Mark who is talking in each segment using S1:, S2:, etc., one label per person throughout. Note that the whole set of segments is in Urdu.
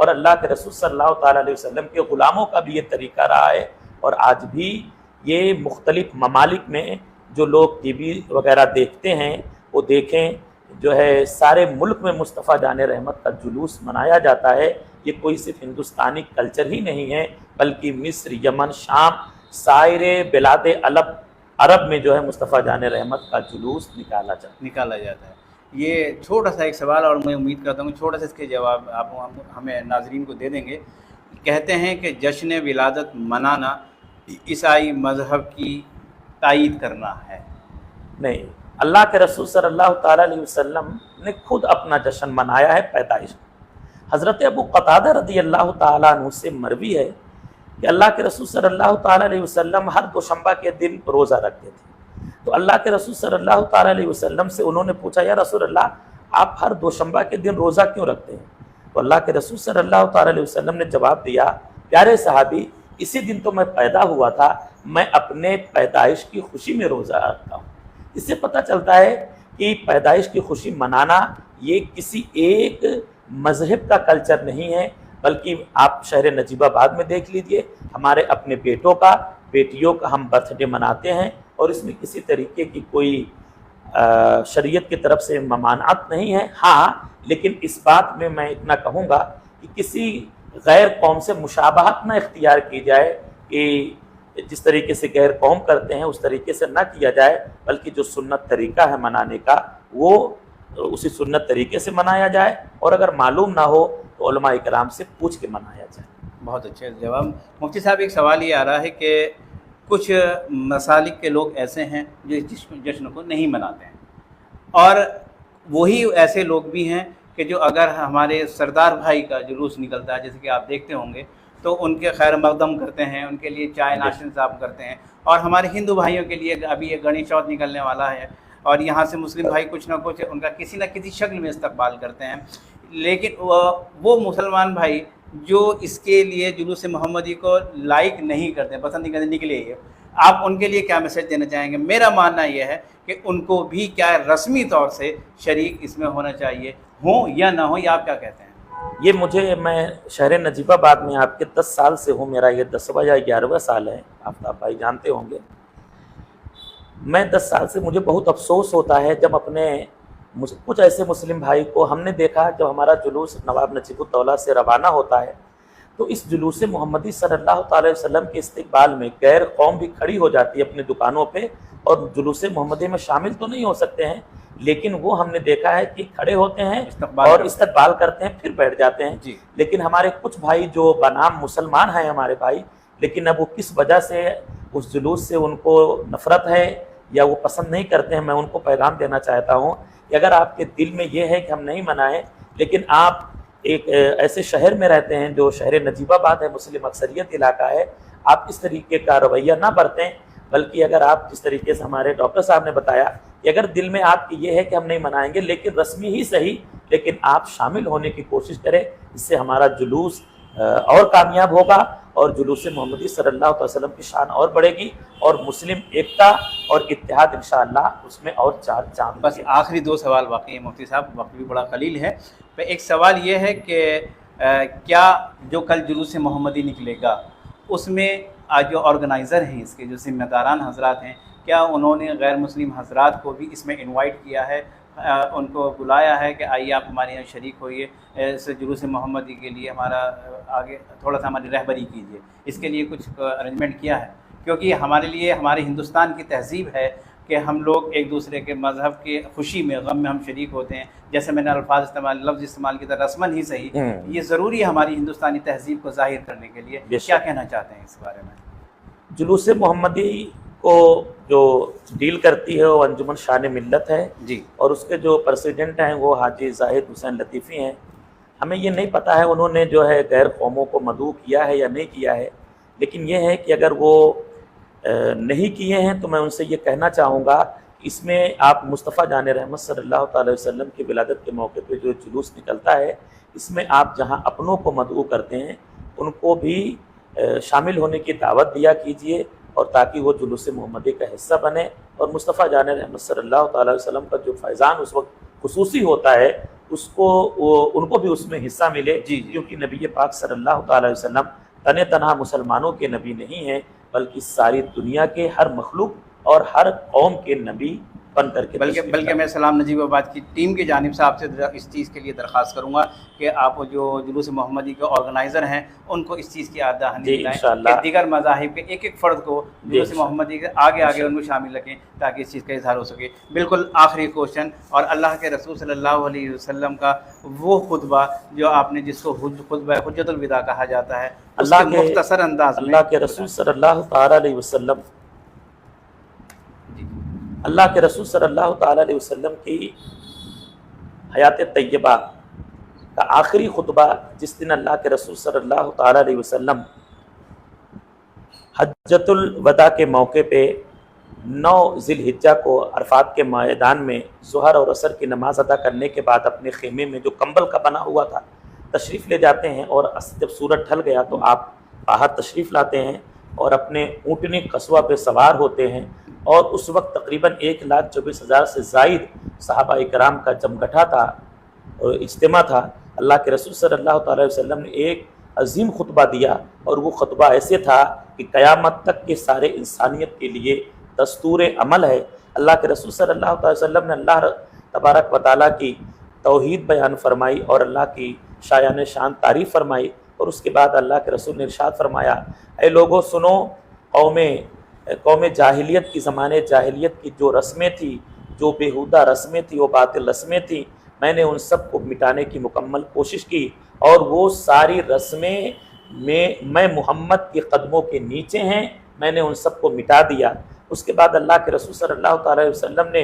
S1: اور اللہ کے رسول صلی اللہ تعالیٰ علیہ وسلم کے غلاموں کا بھی یہ طریقہ رہا ہے، اور آج بھی یہ مختلف ممالک میں جو لوگ ٹی وی وغیرہ دیکھتے ہیں وہ دیکھیں، جو ہے سارے ملک میں مصطفیٰ جان رحمت کا جلوس منایا جاتا ہے۔ یہ کوئی صرف ہندوستانی کلچر ہی نہیں ہے، بلکہ مصر، یمن، شام، سائر بلاد عرب میں جو ہے مصطفیٰ جان رحمت کا جلوس نکالا جاتا ہے۔
S2: یہ چھوٹا سا ایک سوال، اور میں امید کرتا ہوں چھوٹا سا اس کے جواب آپ ہمیں ناظرین کو دے دیں گے۔ کہتے ہیں کہ جشن ولادت منانا عیسائی مذہب کی تائید کرنا ہے۔
S1: نہیں، اللہ کے رسول صلی اللہ تعالیٰ علیہ وسلم نے خود اپنا جشن منایا ہے پیدائش۔ حضرت ابو قتادہ رضی اللہ تعالیٰ عنہ سے مروی ہے کہ اللہ کے رسول صلی اللہ تعالیٰ علیہ وسلم ہر دوشنبہ کے دن روزہ رکھتے تھے۔ تو اللہ کے رسول صلی اللہ تعالیٰ علیہ وسلم سے انہوں نے پوچھا، یا رسول اللہ آپ ہر دوشنبہ کے دن روزہ کیوں رکھتے ہیں؟ تو اللہ کے رسول صلی اللہ تعالیٰ علیہ وسلم نے جواب دیا، پیارے صحابی، اسی دن تو میں پیدا ہوا تھا، میں اپنے پیدائش کی خوشی میں روزہ رکھتا ہوں۔ اس سے پتہ چلتا ہے کہ پیدائش کی خوشی منانا یہ کسی ایک مذہب کا کلچر نہیں ہے، بلکہ آپ شہر نجیب آباد میں دیکھ لیجئے، ہمارے اپنے بیٹوں کا، بیٹیوں کا ہم برتھ ڈے مناتے ہیں، اور اس میں کسی طریقے کی کوئی شریعت کی طرف سے ممانعت نہیں ہے۔ ہاں، لیکن اس بات میں میں اتنا کہوں گا کہ کسی غیر قوم سے مشابہت نہ اختیار کی جائے، کہ جس طریقے سے غیر قوم کرتے ہیں اس طریقے سے نہ کیا جائے، بلکہ جو سنت طریقہ ہے منانے کا وہ اسی سنت طریقے سے منایا جائے، اور اگر معلوم نہ ہو تو علماء کرام سے پوچھ کے منایا جائے۔
S2: بہت اچھا جواب۔ مفتی صاحب، ایک سوال یہ آ رہا ہے کہ کچھ مسالک کے لوگ ایسے ہیں جو اس جشن کو نہیں مناتے ہیں، اور وہی ایسے لوگ بھی ہیں کہ جو اگر ہمارے سردار بھائی کا جلوس نکلتا ہے، جیسے کہ آپ دیکھتے ہوں گے، تو ان کے خیر مقدم کرتے ہیں، ان کے لیے چائے ناشتے انتظام کرتے ہیں، اور ہمارے ہندو بھائیوں کے لیے ابھی یہ گنیش چوتھ نکلنے والا ہے، اور یہاں سے مسلم بھائی کچھ نہ کچھ ان کا کسی نہ کسی شکل میں استقبال کرتے ہیں، لیکن وہ مسلمان بھائی جو اس کے لیے جلوس محمدی کو لائک نہیں کرتے، پسند نہیں کرتے، نکلے یہ، آپ ان کے لیے کیا میسج دینا چاہیں گے؟ میرا ماننا یہ ہے کہ ان کو بھی کیا رسمی طور سے شریک اس میں ہونا چاہیے، ہوں یا نہ ہوں، یا آپ کیا کہتے ہیں؟
S1: یہ میں شہر نجیب آباد میں آپ کے 10 سال سے ہوں، میرا یہ 10واں یا 11واں سال ہے، آفتاب بھائی جانتے ہوں گے۔ میں 10 سال سے مجھے بہت افسوس ہوتا ہے جب کچھ ایسے مسلم بھائی کو ہم نے دیکھا، جب ہمارا جلوس نواب نجیب الدولہ سے روانہ ہوتا ہے تو اس جلوس محمدی صلی اللہ تعالی وسلم کے استقبال میں غیر قوم بھی کھڑی ہو جاتی ہے اپنی دکانوں پہ، اور جلوس محمدی میں شامل تو نہیں ہو سکتے ہیں، لیکن وہ ہم نے دیکھا ہے کہ کھڑے ہوتے ہیں اور استقبال کرتے ہیں، پھر بیٹھ جاتے ہیں۔ لیکن ہمارے کچھ بھائی جو بنام مسلمان ہیں ہمارے بھائی، لیکن اب وہ کس وجہ سے اس جلوس سے ان کو نفرت ہے یا وہ پسند نہیں کرتے ہیں، میں ان کو پیغام دینا چاہتا ہوں کہ اگر آپ کے دل میں یہ ہے کہ ہم نہیں منائیں، لیکن آپ ایک ایسے شہر میں رہتے ہیں جو شہر نجیب آباد ہے، مسلم اکثریت علاقہ ہے، آپ اس طریقے کا رویہ نہ برتیں، بلکہ اگر آپ جس طریقے سے ہمارے ڈاکٹر صاحب نے بتایا کہ اگر دل میں آپ کی یہ ہے کہ ہم نہیں منائیں گے، لیکن رسمی ہی صحیح، لیکن آپ شامل ہونے کی کوشش کریں، اس سے ہمارا جلوس اور کامیاب ہوگا، اور جلوس محمدی صلی اللہ علیہ وسلم کی شان اور بڑھے گی، اور مسلم ایکتا اور اتحاد انشاءاللہ اس میں اور چار چاند۔
S2: بس آخری 2 سوال باقی ہیں مفتی صاحب، وقت بھی بڑا قلیل ہے۔ ایک سوال یہ ہے کہ کیا جو کل جلوس محمدی نکلے گا اس میں آج جو آرگنائزر ہیں، اس کے جو ذمہ داران حضرات ہیں، کیا انہوں نے غیر مسلم حضرات کو بھی اس میں انوائٹ کیا ہے، ان کو بلایا ہے کہ آئیے آپ ہمارے یہاں شریک ہوئیے، اس جلوس محمدی کے لیے ہمارا آگے تھوڑا سا ہماری رہبری کیجیے، اس کے لیے کچھ ارینجمنٹ کیا ہے؟ کیونکہ ہمارے لیے ہمارے ہندوستان کی تہذیب ہے کہ ہم لوگ ایک دوسرے کے مذہب کی خوشی میں، غم میں ہم شریک ہوتے ہیں، جیسے میں نے لفظ استعمال کی تھا، رسمن ہی صحیح، یہ ضروری ہے ہماری ہندوستانی تہذیب کو ظاہر کرنے کے لیے۔ کیا کہنا چاہتے ہیں اس بارے میں؟
S1: جلوس محمدی کو جو ڈیل کرتی ہے وہ انجمن شان ملت ہے
S2: جی،
S1: اور اس کے جو پریزیڈنٹ ہیں وہ حاجی زاہد حسین لطیفی ہیں۔ ہمیں یہ نہیں پتہ ہے انہوں نے جو ہے غیر قوموں کو مدعو کیا ہے یا نہیں کیا ہے، لیکن یہ ہے کہ اگر وہ نہیں کیے ہیں تو میں ان سے یہ کہنا چاہوں گا کہ اس میں آپ مصطفیٰ جان رحمت صلی اللہ تعالی وسلم کی ولادت کے موقع پہ جو جلوس نکلتا ہے، اس میں آپ جہاں اپنوں کو مدعو کرتے ہیں ان کو بھی شامل ہونے کی دعوت دیا کیجیے، اور تاکہ وہ جلوس محمدی کا حصہ بنے، اور مصطفیٰ جان رحمت صلی اللہ تعالی وسلم کا جو فیضان اس وقت خصوصی ہوتا ہے اس کو ان کو بھی اس میں حصہ ملے،
S2: جی
S1: کیونکہ نبی پاک صلی اللہ تعالی علیہ وسلم تنہا مسلمانوں کے نبی نہیں ہیں، بلکہ ساری دنیا کے ہر مخلوق اور ہر قوم کے نبی بن کر کے
S2: بلکہ میں سلام نجیب آباد کی ٹیم کی جانب سے آپ سے اس چیز کے لیے درخواست کروں گا کہ آپ جو جلوس محمدی کے آرگنائزر ہیں ان کو اس چیز کی آگاہی دلائیں کہ دیگر مذاہب کے ایک فرد کو جلوس محمدی کے آگے ان کو شامل رکھیں تاکہ اس چیز کا اظہار ہو سکے۔ بالکل آخری کوشچن، اور اللہ کے رسول صلی اللہ علیہ وسلم کا وہ خطبہ جو آپ نے جس کو خطبہ حجت الوداع کہا جاتا ہے، اس کے مختصر انداز میں
S1: اللہ کے رسول صلی اللہ تعالی علیہ وسلم اللہ کے رسول صلی اللہ تعالی علیہ وسلم کی حیات طیبہ کا آخری خطبہ، جس دن اللہ کے رسول صلی اللہ تعالی علیہ وسلم حجت الوداع کے موقع پہ 9 ذی الحجہ کو عرفات کے میدان میں ظہر اور عصر کی نماز ادا کرنے کے بعد اپنے خیمے میں جو کمبل کا بنا ہوا تھا تشریف لے جاتے ہیں، اور جب سورج ڈھل گیا تو آپ باہر تشریف لاتے ہیں اور اپنے اونٹنی قصوہ پہ سوار ہوتے ہیں، اور اس وقت تقریباً 1,24,000 سے زائد صحابہ کرام کا جمگٹھا تھا اور اجتماع تھا۔ اللہ کے رسول صلی اللہ تعالی وسلم نے ایک عظیم خطبہ دیا، اور وہ خطبہ ایسے تھا کہ قیامت تک کے سارے انسانیت کے لیے دستور عمل ہے۔ اللہ کے رسول صلی اللہ تعالی وسلم نے اللہ تبارک و تعالیٰ کی توحید بیان فرمائی اور اللہ کی شایان شان تعریف فرمائی، اور اس کے بعد اللہ کے رسول نے ارشاد فرمایا، اے لوگوں سنو، قوم جاہلیت کی زمانے جاہلیت کی جو رسمیں تھیں، جو بیہودہ رسمیں تھیں، وہ باطل رسمیں تھیں، میں نے ان سب کو مٹانے کی مکمل کوشش کی، اور وہ ساری رسمیں میں محمد کے قدموں کے نیچے ہیں، میں نے ان سب کو مٹا دیا۔ اس کے بعد اللہ کے رسول صلی اللہ تعالی وسلم نے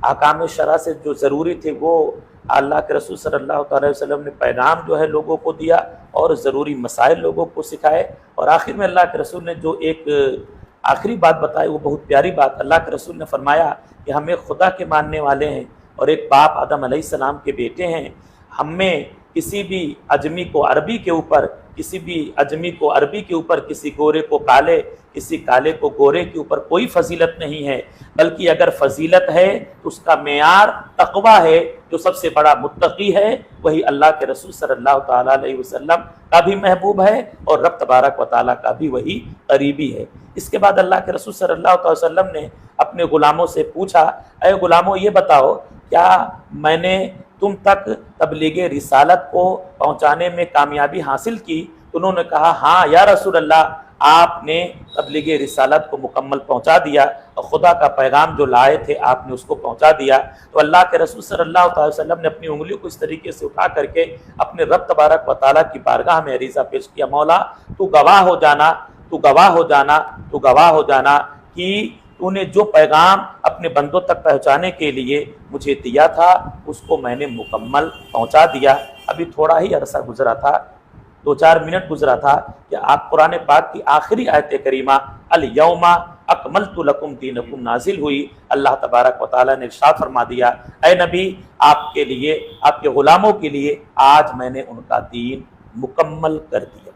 S1: احکام شرع سے جو ضروری تھے وہ اللہ کے رسول صلی اللہ تعالی وسلم نے پیغام جو ہے لوگوں کو دیا، اور ضروری مسائل لوگوں کو سکھائے، اور آخر میں اللہ کے رسول نے جو ایک آخری بات بتائی وہ بہت پیاری بات۔ اللہ کے رسول نے فرمایا کہ ہم ایک خدا کے ماننے والے ہیں اور ایک باپ آدم علیہ السلام کے بیٹے ہیں، ہم میں کسی بھی اجمی کو عربی کے اوپر، کسی بھی اجمی کو عربی کے اوپر، کسی گورے کو کالے، کسی کالے کو گورے کے اوپر کوئی فضیلت نہیں ہے، بلکہ اگر فضیلت ہے تو اس کا معیار تقویٰ ہے۔ جو سب سے بڑا متقی ہے وہی اللہ کے رسول صلی اللہ تعالیٰ علیہ وسلم کا بھی محبوب ہے، اور رب تبارک و تعالیٰ کا بھی وہی قریبی ہے۔ اس کے بعد اللہ کے رسول صلی اللہ تعالی وسلم نے اپنے غلاموں سے پوچھا، اے غلاموں یہ بتاؤ، کیا میں نے تم تک تبلیغ رسالت کو پہنچانے میں کامیابی حاصل کی؟ انہوں نے کہا ہاں یا رسول اللہ، آپ نے تبلیغ رسالت کو مکمل پہنچا دیا، اور خدا کا پیغام جو لائے تھے آپ نے اس کو پہنچا دیا۔ تو اللہ کے رسول صلی اللہ تعالی وسلم نے اپنی انگلیوں کو اس طریقے سے اٹھا کر کے اپنے رب تبارک و تعالیٰ کی بارگاہ میں عریضہ پیش کیا، مولا تو گواہ ہو جانا، تو گواہ ہو جانا، تو گواہ ہو جانا کہ تو نے جو پیغام اپنے بندوں تک پہنچانے کے لیے مجھے دیا تھا اس کو میں نے مکمل پہنچا دیا۔ ابھی تھوڑا ہی عرصہ گزرا تھا، 2-4 منٹ گزرا تھا کہ آپ قرآن پاک کی آخری آیت کریمہ الیوم اکملت لکم دینکم نازل ہوئی۔ اللہ تبارک و تعالیٰ نے ارشاد فرما دیا، اے نبی آپ کے لیے، آپ کے غلاموں کے لیے آج میں نے ان کا دین مکمل کر دیا۔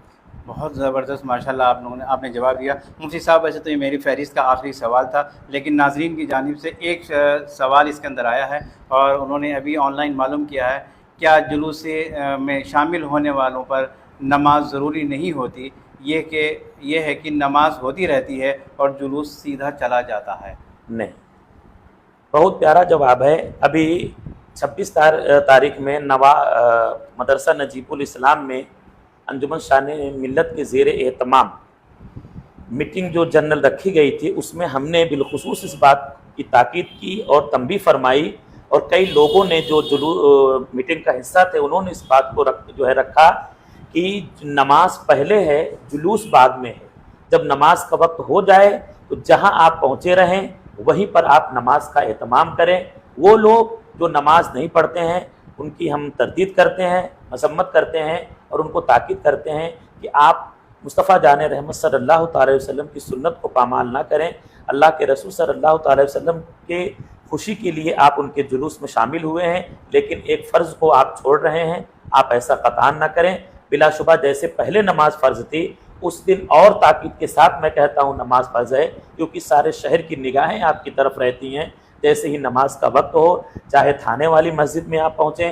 S2: بہت زبردست، ماشاءاللہ آپ نے جواب دیا۔ مفتی صاحب ویسے تو یہ میری فہرست کا آخری سوال تھا، لیکن ناظرین کی جانب سے ایک سوال اس کے اندر آیا ہے، اور انہوں نے ابھی آن لائن معلوم کیا ہے، کیا جلوس میں شامل ہونے والوں پر نماز ضروری نہیں ہوتی؟ یہ ہے کہ نماز ہوتی رہتی ہے اور جلوس سیدھا چلا جاتا ہے۔
S1: نہیں، بہت پیارا جواب ہے۔ ابھی 26 تاریخ میں مدرسہ نجیب الاسلام میں انجمن شان ملت کے زیر اہتمام میٹنگ جو جنرل رکھی گئی تھی، اس میں ہم نے بالخصوص اس بات کی تاکید کی اور تنبیہ فرمائی، اور کئی لوگوں نے جو میٹنگ کا حصہ تھے انہوں نے اس بات کو رکھا کہ نماز پہلے ہے، جلوس بعد میں ہے۔ جب نماز کا وقت ہو جائے تو جہاں آپ پہنچے رہیں وہیں پر آپ نماز کا اہتمام کریں۔ وہ لوگ جو نماز نہیں پڑھتے ہیں ان کی ہم تردید کرتے ہیں، مذمت کرتے ہیں، اور ان کو تاکید کرتے ہیں کہ آپ مصطفیٰ جان رحمت صلی اللہ تعالی وسلم کی سنت کو پامال نہ کریں۔ اللہ کے رسول صلی اللہ تعالی وسلم کے خوشی کے لیے آپ ان کے جلوس میں شامل ہوئے ہیں، لیکن ایک فرض کو آپ چھوڑ رہے ہیں، آپ ایسا قطعاً نہ کریں۔ بلا شبہ جیسے پہلے نماز فرض تھی، اس دن اور تاکید کے ساتھ میں کہتا ہوں نماز فرض ہے، کیونکہ سارے شہر کی نگاہیں آپ کی طرف رہتی ہیں۔ جیسے ہی نماز کا وقت ہو، چاہے تھانے والی مسجد میں آپ پہنچیں